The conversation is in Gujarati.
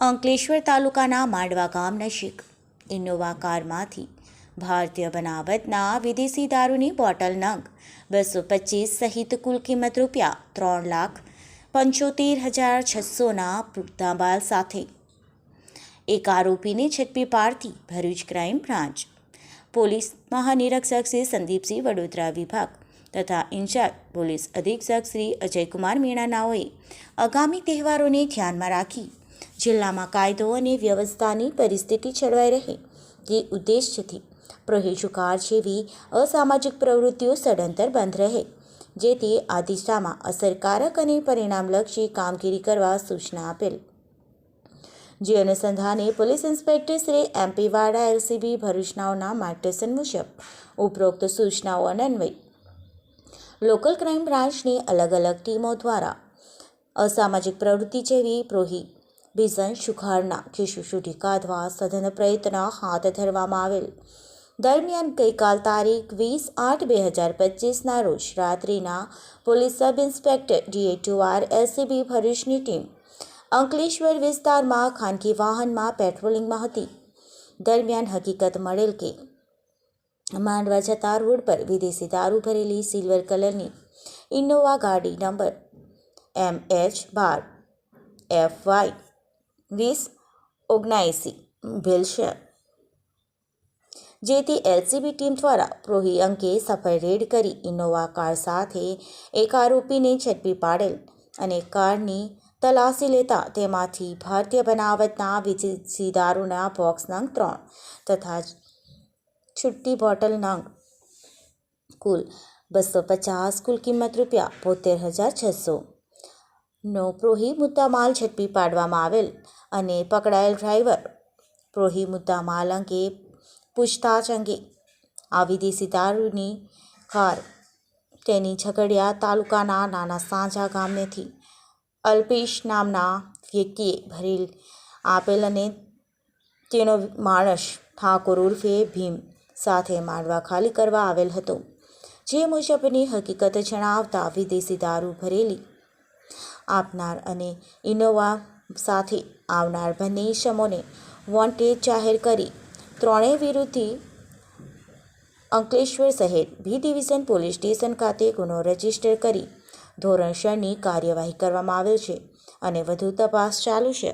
અંકલેશ્વર તાલુકાના માંડવા ગામ નજીક ઇનોવા કારમાંથી ભારતીય બનાવટના વિદેશી દારૂની બોટલ નંગ 225 સહિત કુલ કિંમત ₹3,75,600ના મુદ્દામાલ સાથે એક આરોપીને ઝડપી પાડતી ભરૂચ ક્રાઇમ બ્રાન્ચ પોલીસ મહાનિરીક્ષક શ્રી સંદીપસિંહ વડોદરા વિભાગ તથા ઇન્ચાર્જ પોલીસ અધિક્ષક શ્રી અજયકુમાર મીણાનાઓએ આગામી તહેવારોને ધ્યાનમાં રાખી જિલ્લામાં કાયદો અને વ્યવસ્થાની પરિસ્થિતિ જળવાઈ રહે તે ઉદ્દેશ્યથી પ્રવેશુકાર જેવી અસામાજિક પ્રવૃત્તિઓ સદંતર બંધ રહે, જેથી આ દિશામાં અસરકારક અને પરિણામલક્ષી કામગીરી કરવા સૂચના આપેલ. જે અનુસંધાને પોલીસ ઇન્સ્પેક્ટર શ્રી MP વાડા LCB ભરૂચનાઓના માર્ગદર્શન મુજબ ઉપરોક્ત સૂચનાઓ અન્વયે લોકલ ક્રાઇમ બ્રાન્ચની અલગ અલગ ટીમો દ્વારા અસામાજિક પ્રવૃત્તિ જેવી પ્રોહિબિશન સુખાડના કેસો શોધી કાઢવા સઘન પ્રયત્ન હાથ ધરવામાં આવેલ. દરમિયાન ગઈકાલ તારીખ 20/8/2025ના રોજ રાત્રિના police sub inspector DA2R LCB ભરૂચની ટીમ અંકલેશ્વર વિસ્તારમાં ખાનગી વાહનમાં પેટ્રોલિંગમાં હતી. દરમિયાન હકીકત મળેલ કે માંડવા જતા રોડ પર વિદેશી દારૂ ભરેલી સિલ્વર કલરની ઇનોવા ગાડી નંબર MH12FY2079 ઉભેલ છે, જેથી LCB ટીમ દ્વારા પ્રોહી અંગે સફળ રેડ કરી ઇનોવા કાર સાથે એક આરોપીને ઝડપી પાડેલ અને કારની તલાશી લેતા તેમાંથી ભારતીય બનાવટના વિદેશી દારૂના બોક્સ નંગ 3 તથા છૂટી બોટલ નંગ કુલ 250 કુલ કિંમત ₹72,600નો પ્રોહી મુદ્દામાલ ઝડપી પાડવામાં આવેલ અને પકડાયેલ ડ્રાઈવર પ્રોહી મુદ્દામાલ અંગે પૂછતાછ અંગે આ વિદેશી દારૂની કાર તેની ઝઘડિયા તાલુકાના નાના સાંજા ગામેથી અલ્પેશ નામના વ્યક્તિએ ભરેલ આપેલ અને તેનો માણસ ઠાકોર ઉર્ફે ભીમ સાથે માંડવા ખાલી કરવા આવેલ હતો. જે મુજબની હકીકત જણાવતા વિદેશી દારૂ ભરેલી આપનાર અને ઇનોવા સાથે આવનાર બંને ઇસમોને વોન્ટેડ જાહેર કરી ત્રણેય વિરુદ્ધ અંકલેશ્વર શહેર B ડિવિઝન પોલીસ સ્ટેશન ખાતે ગુનો રજીસ્ટર કરી ધોરણસરની કાર્યવાહી કરવામાં આવેલ છે અને વધુ તપાસ ચાલુ છે.